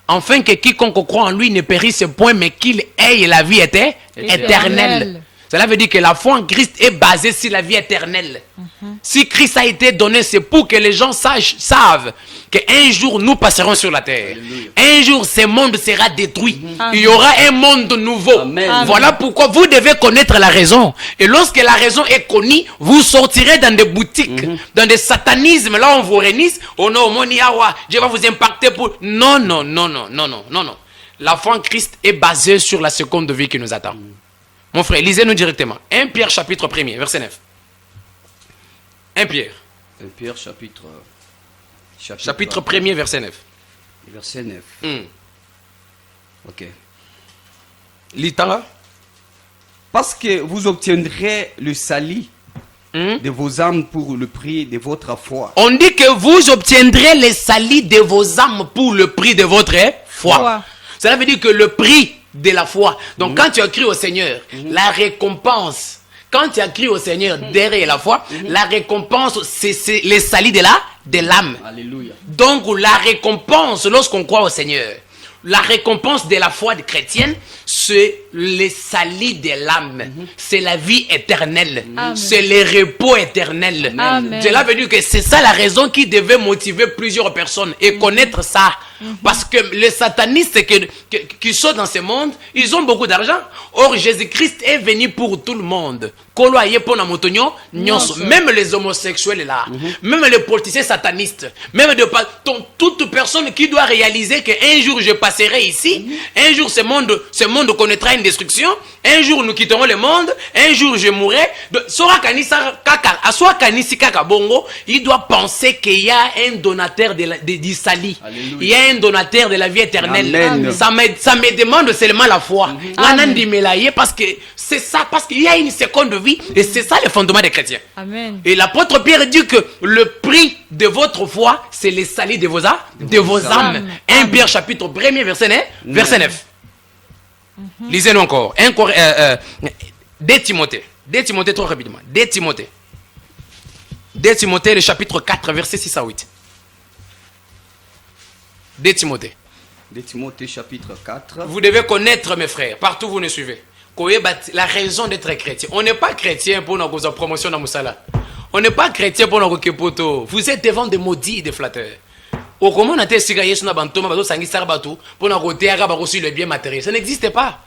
afin que quiconque croit en lui ne périsse point, mais qu'il ait la vie éternelle. Cela veut dire que la foi en Christ est basée sur la vie éternelle. Si Christ a été donné, c'est pour que les gens savent qu'un jour nous passerons sur la terre. Alléluia. Un jour ce monde sera détruit. Il y aura un monde nouveau. Amen. Voilà pourquoi vous devez connaître la raison. Et lorsque la raison est connue, vous sortirez dans des boutiques, dans des satanismes. Là on vous réunisse. Oh non, Dieu va vous impacter pour... Non. La foi en Christ est basée sur la seconde vie qui nous attend. Mon frère, lisez-nous directement. 1 Pierre chapitre 1er, verset 9. 1 Pierre. 1 Pierre chapitre Chapitre 1er, verset 9. Verset 9. Ok. Lis-t'en. Parce que vous obtiendrez le salut de vos âmes pour le prix de votre foi. On dit que vous obtiendrez les salis de vos âmes pour le prix de votre foi. Foi. Cela veut dire que le prix de la foi. Donc quand tu as cru au Seigneur, la récompense, quand tu as cru au Seigneur derrière la foi, la récompense, c'est les salis de l'âme. Alléluia. Donc la récompense, lorsqu'on croit au Seigneur, la récompense de la foi chrétienne, c'est les salis de l'âme. C'est la vie éternelle. Amen. C'est le repos éternel. Amen. Cela veut dire que c'est ça la raison qui devait motiver plusieurs personnes et connaître ça. Parce que les satanistes qui sont dans ce monde, ils ont beaucoup d'argent. Or, Jésus-Christ est venu pour tout le monde. Même les homosexuels là, même les politiciens satanistes, même toute personne qui doit réaliser qu'un jour je passerai ici, un jour ce monde connaîtra une destruction, un jour nous quitterons le monde, un jour je mourrai. Il doit penser qu'il y a un donateur du salut. Il y a un donateur de la vie éternelle. Amen. Ça me demande seulement la foi. Parce que c'est ça, parce qu'il y a une seconde vie et c'est ça le fondement des chrétiens. Amen. Et l'apôtre Pierre dit que le prix de votre foi, c'est le salut de vos âmes. 1 Pierre chapitre 1er verset 9. Lisez-nous encore. 2 Timothée. 2 Timothée trop rapidement. 2 Timothée. 2 Timothée le chapitre 4 verset 6 à 8. 2 Timothée. 2 Timothée chapitre 4. Vous devez connaître mes frères, partout vous nous suivez. La raison d'être chrétien. On n'est pas chrétien pour notre promotion dans Moussala. On n'est pas chrétien pour notre kepoto. Vous êtes devant des maudits et des flatteurs. Au comment on a été sigaye sur n'abantoma bateau sangi sarbatu pour notre côté arabe reçu le bien matériel. Ça n'existe pas.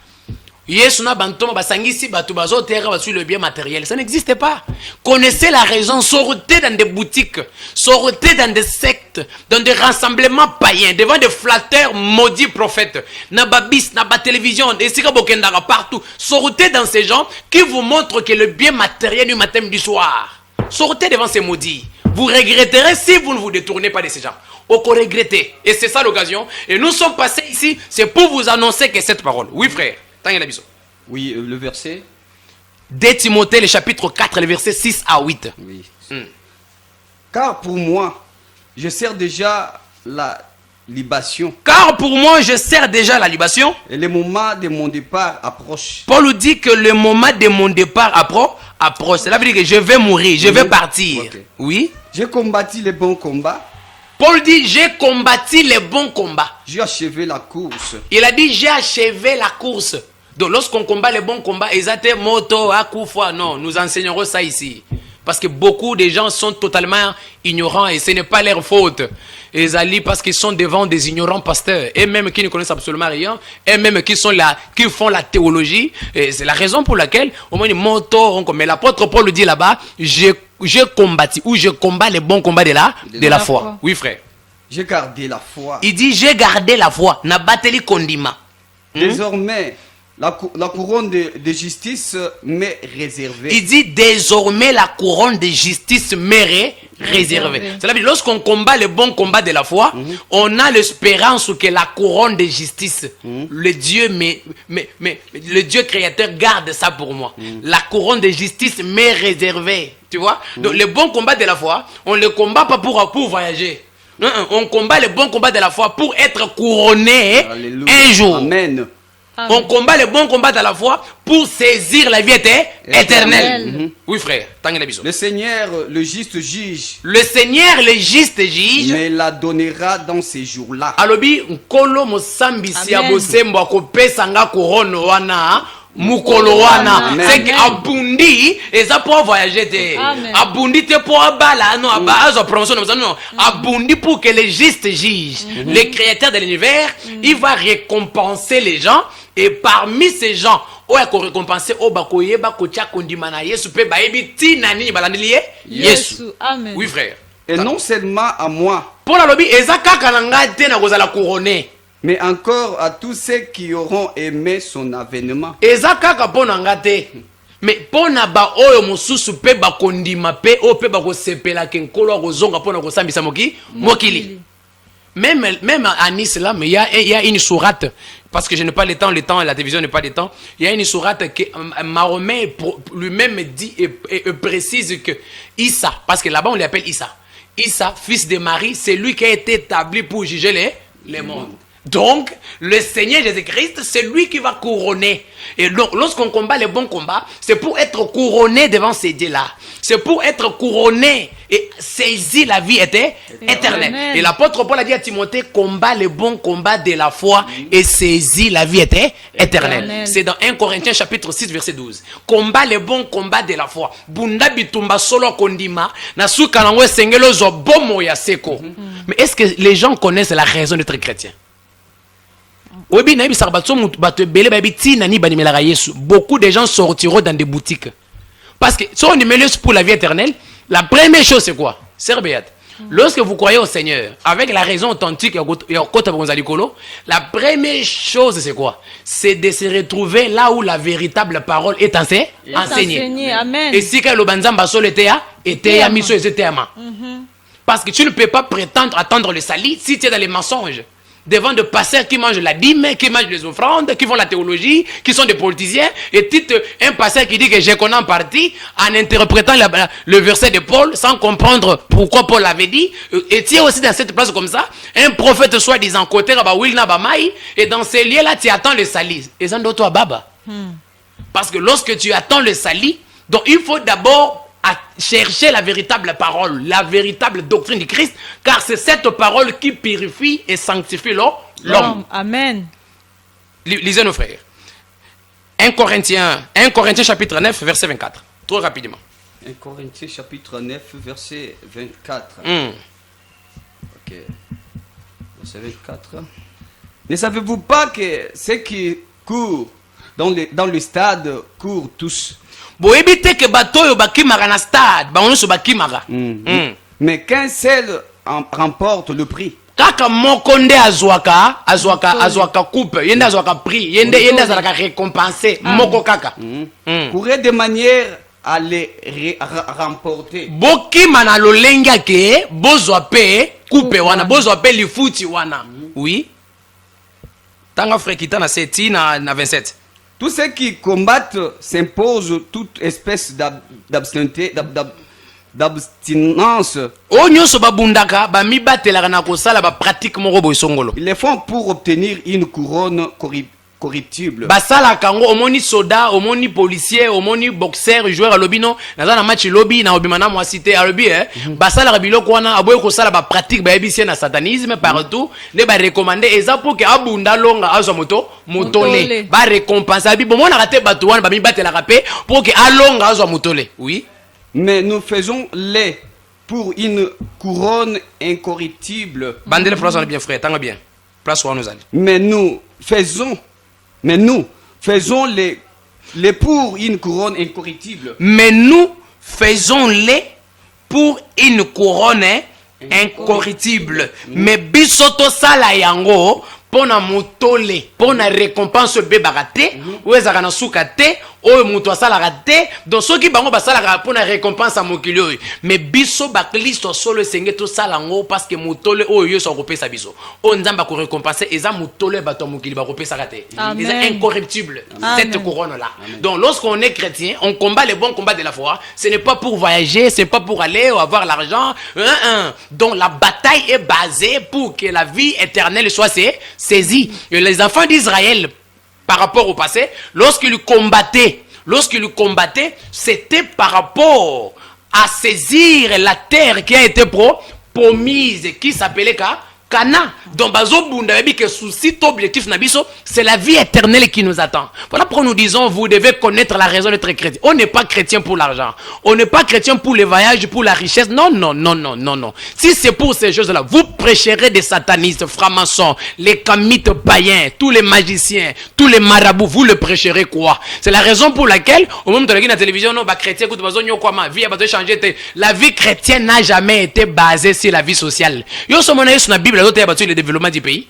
Yesu na bantoma basangisi batu bazo terra basu le bien matériel. Ça n'existe pas. Connaissez la raison. Sortez dans des boutiques, sortez dans des sectes, dans des rassemblements païens, devant des flatteurs maudits prophètes. Nababis, naba télévision, et sika bokendara partout. Sortez dans ces gens qui vous montrent que le bien matériel du matin du soir. Sortez devant ces maudits. Vous regretterez si vous ne vous détournez pas de ces gens. Au regretter. Et c'est ça l'occasion. Et nous sommes passés ici, c'est pour vous annoncer que cette parole. Oui frère. Oui, le verset. 2 Timothée, le chapitre 4, le verset 6 à 8. Oui. Car pour moi, je sers déjà la libation. Car pour moi, je sers déjà la libation. Et le moment de mon départ approche. Paul dit que le moment de mon départ approche. Cela veut dire que je vais mourir, je vais partir. Okay. Oui. J'ai combattu le bon combat. Paul dit, j'ai combattu les bons combats. J'ai achevé la course. Il a dit, j'ai achevé la course. Donc lorsqu'on combat les bons combats, ils étaient moto, akoufa. Non, nous enseignerons ça ici. Parce que beaucoup de gens sont totalement ignorants et ce n'est pas leur faute. Ils allient parce qu'ils sont devant des ignorants pasteurs. Et même qui ne connaissent absolument rien. Et même qui sont là, qui font la théologie. Et c'est la raison pour laquelle, au moins, moto, mais l'apôtre Paul dit là-bas, j'ai combattu, ou je combats les bons combats de la foi. Oui, frère. J'ai gardé la foi. Il dit, j'ai gardé la foi. Na bateli kondima. Désormais, La couronne de justice m'est réservée. Il dit désormais la couronne de justice m'est réservée. C'est-à-dire que lorsqu'on combat le bon combat de la foi, on a l'espérance que la couronne de justice, le Dieu le Dieu créateur garde ça pour moi. La couronne de justice m'est réservée. Tu vois? Donc le bon combat de la foi, on ne le combat pas pour voyager. Non, on combat le bon combat de la foi pour être couronné un jour. Amen. On combat le bon combat de la foi pour saisir la vie éternelle. Oui, frère. Le Seigneur, le juste juge, Le Seigneur, le juste juge, me la donnera dans ces jours-là. alobi nkolo mosambisi ya Amen. bosembo akopesa nga couronne wana mukolo wana. Amen. C'est que abundi eza pour voyager te. Amen. Abundi te pour abala non abazo promotion non. Abundi pour que le juste juge, le créateur de l'univers, il va récompenser les gens. Et parmi ces gens, on a récompensé au bakoye bakocha kondima na Yesu pe baebi tina nini balandeli Yesu. Amen. Oui frère. Et non seulement à moi, Pour la lobby eza kaka na nga te na kozala couronné. mais encore à tous ceux qui auront aimé son avènement. Eza kaka po na nga te. Mais po na ba oyo mosusu pe bakondima pe o pe bakosepela ke nkolo akozonga po na kosambisa mokili. Même à Nice là, mais il y a une sourate, parce que je n'ai pas le temps, la télévision n'est pas le temps. Il y a une sourate que Mahomet lui-même dit et précise que Issa, parce que là-bas on l'appelle Issa. Issa, fils de Marie, c'est lui qui a été établi pour juger les mondes. Donc, le Seigneur Jésus-Christ, c'est lui qui va couronner. Et donc, lorsqu'on combat les bons combats, c'est pour être couronné devant ces dieux-là. C'est pour être couronné et saisir la vie éternelle. Amen. Et l'apôtre Paul a dit à Timothée, combat les bons combats de la foi et saisis la vie éternelle. Amen. C'est dans 1 Corinthiens chapitre 6 verset 12. Combat les bons combats de la foi. Bunda bitumba solo kondima, na suka nango sengelo zo bomo ya seko. Mais est-ce que les gens connaissent la raison d'être chrétien? Beaucoup de gens sortiront dans des boutiques. Parce que si on est mêlé pour la vie éternelle, la première chose c'est quoi? Lorsque vous croyez au Seigneur, avec la raison authentique, la première chose c'est quoi? C'est de se retrouver là où la véritable parole est enseignée. Amen. Et si le banzamba sol était à mission et c'était à ma. Parce que tu ne peux pas prétendre attendre le salut si tu es dans les mensonges. Devant des pasteurs qui mangent la dîme, qui mangent les offrandes, qui font la théologie, qui sont des politiciens, et un pasteur qui dit que je connais en partie, en interprétant le verset de Paul, sans comprendre pourquoi Paul l'avait dit, et tu es aussi dans cette place comme ça, un prophète soi-disant côté, et dans ces lieux-là, tu attends le salut. Et ça, toi, baba. Parce que lorsque tu attends le salut, donc il faut d'abord à chercher la véritable parole, la véritable doctrine du Christ, car c'est cette parole qui purifie et sanctifie l'homme. Amen. Lisez nos frères. 1 Corinthiens chapitre 9, verset 24. Trop rapidement. 1 Corinthiens chapitre 9, verset 24. Ok. Verset 24. Ne savez-vous pas que ceux qui courent dans le stade courent tous? Boebite ke batoyo bakimara na stade, baonusu bakimara. Mais qu'un seul remporte le prix. Kaka mokonde azwaka coupe, yende azwaka prix, yende azwaka récompensé, moko kaka. Courez de manière à les remporter. Bokima na lolenga ke bozwa pe coupe wana, bozwa pe lifuti wana. Oui. Tanga frère kita na 7 na 27. Tous ceux qui combattent s'imposent toute espèce d'abstinence. Onyoso babundaka ba mibatelaka na kosala ba pratique moko boy songolo. Ils le font pour obtenir une couronne corruptible. Basala kango omoni soda, omoni policier, omoni boxeur, joueur lobino, naza na match lobby na obimana moi cité lobby basala biloko wana aboy kosala ba pratique ba ebisi na satanisme partout, ne ba recommander eza pour que abunda longa azo motole, ba récompenser bi bomona raté batu wana ba mibatela rapé pour que alonga azo motole. Oui. Mais nous faisons-les pour une couronne incorruptible. Bandele place on bien frère, tanga bien. Place où nous allons. Mais nous faisons-les pour une couronne incorruptible. Mais nous faisons-les pour une couronne incorruptible. Mais bisoto sala yango pona motole pona récompense bebaka te oyo ezalaka na suka te oyo moto asalaka te donc soki bango basalaka pona récompense ya mokili oyo mais biso baklisto solo esenge tosala yango parce que motole oyo yesu akopesa biso oyo nzambe akorécompense eza motole ya bato ya mokili bakopesaka te eza incorruptible cette couronne là. Donc lorsqu'on est chrétien on combat les bons combats de la foi. Ce n'est pas pour voyager, ce n'est pas pour aller ou avoir l'argent. Donc la bataille est basée pour que la vie éternelle soit saisie. Et les enfants d'Israël, par rapport au passé, lorsqu'ils combattaient, c'était par rapport à saisir la terre qui a été promise, qui s'appelait Cana. Donc que souci objectif nabiso, c'est la vie éternelle qui nous attend. Voilà pourquoi nous disons vous devez connaître la raison d'être chrétien. On n'est pas chrétien pour l'argent. On n'est pas chrétien pour les voyages, pour la richesse. Non. Si c'est pour ces choses-là, vous prêcherez des satanistes, francs-maçons, les kamites païens, tous les magiciens, tous les marabouts, vous le prêcherez quoi? C'est la raison pour laquelle au moment de la télévision, non, chrétien, la vie chrétienne n'a jamais été basée sur la vie sociale. Yo sommes sur la Bible sur le développement du pays.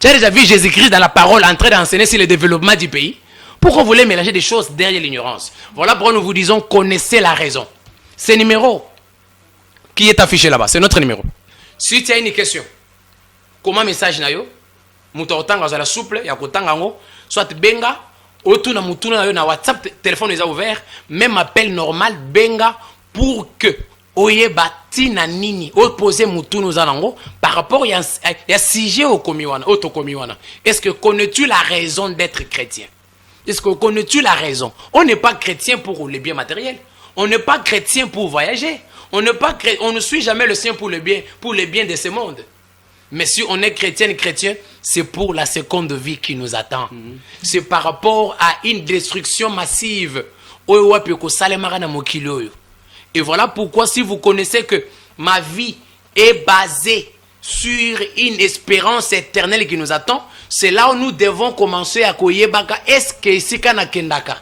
Tu as déjà vu Jésus-Christ dans la parole en train d'enseigner sur le développement du pays? Pourquoi vous voulez mélanger des choses derrière l'ignorance? Voilà pourquoi nous vous disons connaissez la raison. Ce numéro qui est affiché là-bas, c'est notre numéro. Si tu as une question, comment message na yo? Muto otanga za la souple ya kotanga ngo, soit benga otu na mutuna na yo na WhatsApp, téléphone est ouvert, même appel normal benga pour que oyeba tina nini opposer mutunu zalango par rapport ya sujet au komiwana auto komiwana. Est-ce que connais-tu la raison d'être chrétien? Est-ce que connais-tu la raison? On n'est pas chrétien pour les biens matériels. On n'est pas chrétien pour voyager. On ne suit jamais le sien pour les biens de ce monde. Mais si on est chrétien, c'est pour la seconde vie qui nous attend. C'est par rapport à une destruction massive. Et voilà pourquoi si vous connaissez que ma vie est basée sur une espérance éternelle qui nous attend, c'est là où nous devons commencer à koyebaka est-ce que ici kana kendaka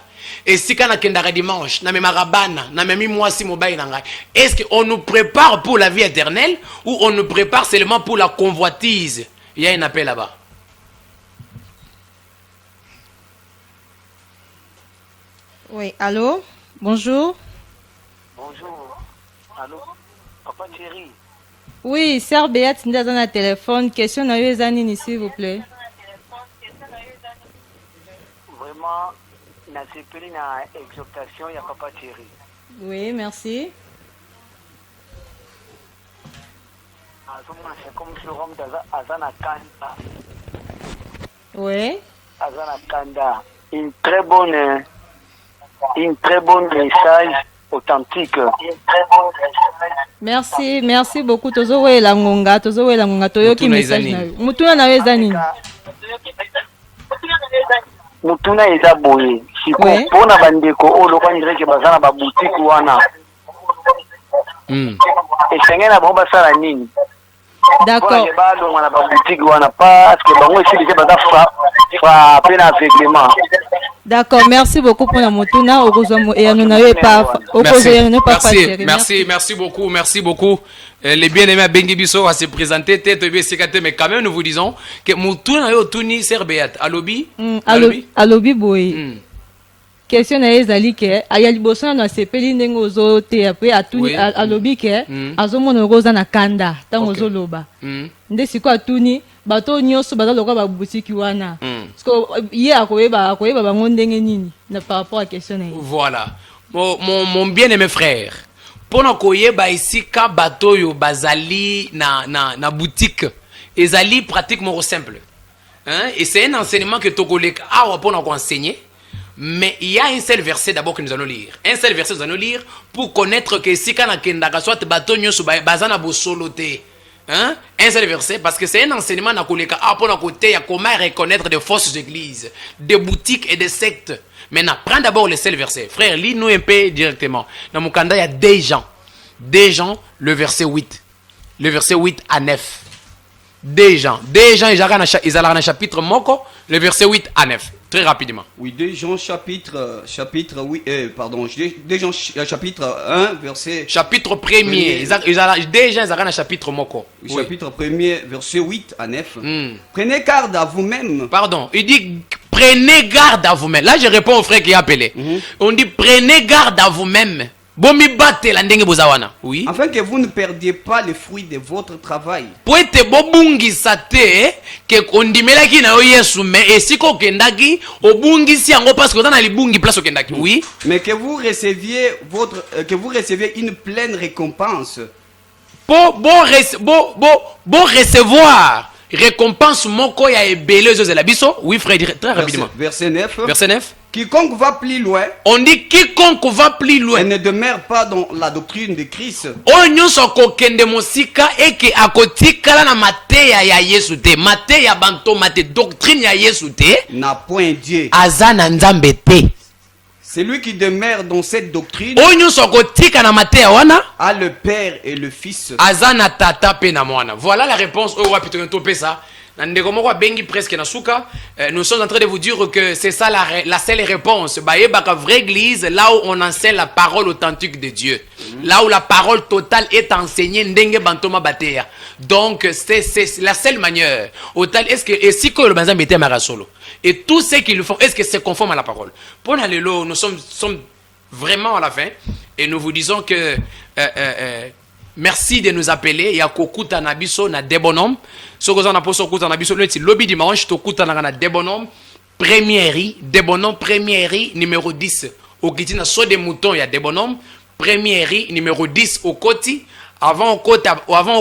et si kana kendaka dimanche na memarabana na memi mwasi mobile nanga, est-ce qu'on nous prépare pour la vie éternelle ou on nous prépare seulement pour la convoitise? Il y a un appel là-bas. Oui, allô? Bonjour. Bonjour. Allô? Papa Thierry. Oui, Sœur Béat Nda dans le téléphone. Question na yo zanini, s'il vous plaît. Vraiment, na sepeli na exhortation ya Papa Thierry. Oui, merci. C'est comme ce homme d'Azana Kanda. Oui. Azana Kanda. Une très bonne message authentique. Merci beaucoup. Tozo we la ngonga toyoki message na yo. Mutuna na yo zanini. Mutuna eza boye. Siko pona bandeko o lokwa ndireke bazana ba boutique wana. Esenge na bomba sala nini? D'accord. D'accord, merci beaucoup pour la motuna. Merci beaucoup. Les bien-aimés à Bengibiso à se présenter, mais quand même nous vous disons que motuna yo tuni serbeat. Alobi? Alobi boy. Question na ezali ke aya liboso na sepeli ndenge ozote après atuni alobi ke azomona roza na kanda tango zoloba nde siko atuni bato nyonso bazaloka ba boutique wana parce que ye akoyeba bango ndenge nini na par rapport à question na. Voilà mon bien-aimé frère pona koyeba isika bato yo bazali na boutique ezali pratiquement simple et c'est un enseignement que togoleka awa pona ko enseigner. Mais il y a un seul verset d'abord que nous allons lire. Un seul verset que nous allons lire pour connaître que si quand on soit batonyo sous bazana bosoloté. Un seul verset parce que c'est un enseignement na koleka apona côté ya comment reconnaître des fausses églises, des boutiques et des sectes. Maintenant, prends d'abord le seul verset. Frère, lis-nous un peu directement. Dans mon calendrier, il y a des gens, le verset 8. Le verset 8 à 9. Des gens, ils ont un chapitre moko, le verset 8 à 9. Très rapidement. Oui, 2 Jean chapitre 1, verset... Chapitre 1er. Déjà, ils ont chapitre moko. Oui. Chapitre 1er, verset 8 à 9. Prenez garde à vous-même. Pardon, il dit prenez garde à vous-même. Là, je réponds au frère qui a appelé. On dit prenez garde à vous-même. Oui. Afin que vous ne perdiez pas les fruits de votre travail. Oui. Mais que vous receviez une pleine récompense. Bon recevoir récompense moko ya ebelezo de la biso. Oui frère, très rapidement. Verset 9. Verset 9. Quiconque va plus loin. On dit quiconque va plus loin. Et ne demeure pas dans la doctrine de Christ. Onyoso kokende mosika eke akotikala na mateya ya Yesu te. Mateya banto mate doctrine ya Yesu te. N'a point Dieu. Azana nzambe te. Celui qui demeure dans cette doctrine onyoso kotika na mateya wana a le Père et le Fils. Azana tata pe na mwana. Voilà la réponse au wapito to pesa. Bengi presque na suka. Nous sommes en train de vous dire que c'est ça la seule réponse. Baka vraie église, là où on enseigne la parole authentique de Dieu. Là où la parole totale est enseignée. Ndenge bantoma bateya. Donc c'est la seule manière. Est-ce que et si que le banzam était marasolo. Et tous ceux qui le font, est-ce que c'est conforme à la parole? Pour l'allélo, nous sommes vraiment à la fin. Et nous vous disons que merci de nous appeler. Il y a kokuta na biso na debonom. Sokozana na poso kokuta na biso le lobby dimanche to kuta na debonom première debonom première numéro 10 au kiti na so de mouton ya debonom première numéro 10 au koti avant au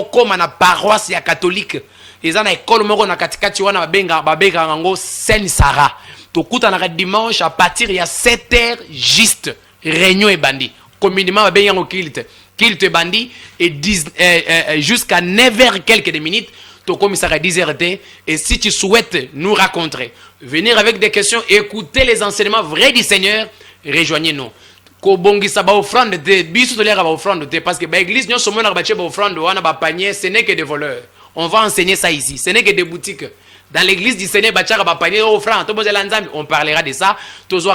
koma na paroisse ya catholique. Ils na école moko na katikati wana babenga ngo Saint Sarah. To kuta na dimanche à partir ya 7h juste réunion et bandi. Communément babenga ngo kilte bandi et jusqu'à 9h quelques minutes. Comme ça à 10h. Et si tu souhaites nous rencontrer, venir avec des questions, écouter les enseignements vrais du Seigneur, rejoignez-nous. Parce que l'église, ce n'est que des voleurs. On va enseigner ça ici. Ce n'est que des boutiques. Dans l'église du Seigneur, on parlera de ça. Nous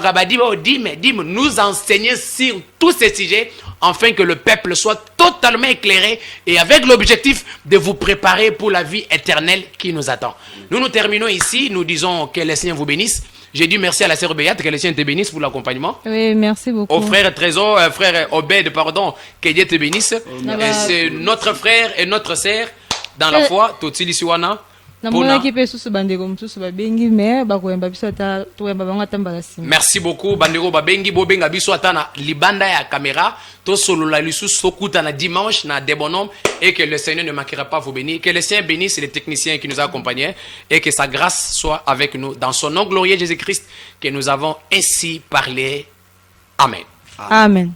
enseigner sur tous ces sujets afin que le peuple soit totalement éclairé et avec l'objectif de vous préparer pour la vie éternelle qui nous attend. Nous terminons ici. Nous disons que le Seigneur vous bénisse. J'ai dit merci à la sœur Béate, que le Seigneur te bénisse pour l'accompagnement. Oui, merci beaucoup. Au frère Trésor, frère Obed, pardon, que Dieu te bénisse. C'est notre frère et notre sœur dans la foi. Totili Siwana. Merci beaucoup bandeko babengi bobenga biso atana libanda ya caméra to solo la lisu sokuta na dimanche na debonom et que le Seigneur ne manquera pas vous bénir, que le Seigneur bénisse les techniciens qui nous accompagnent et que sa grâce soit avec nous dans son nom glorieux Jésus-Christ que nous avons ainsi parlé. Amen. Amen.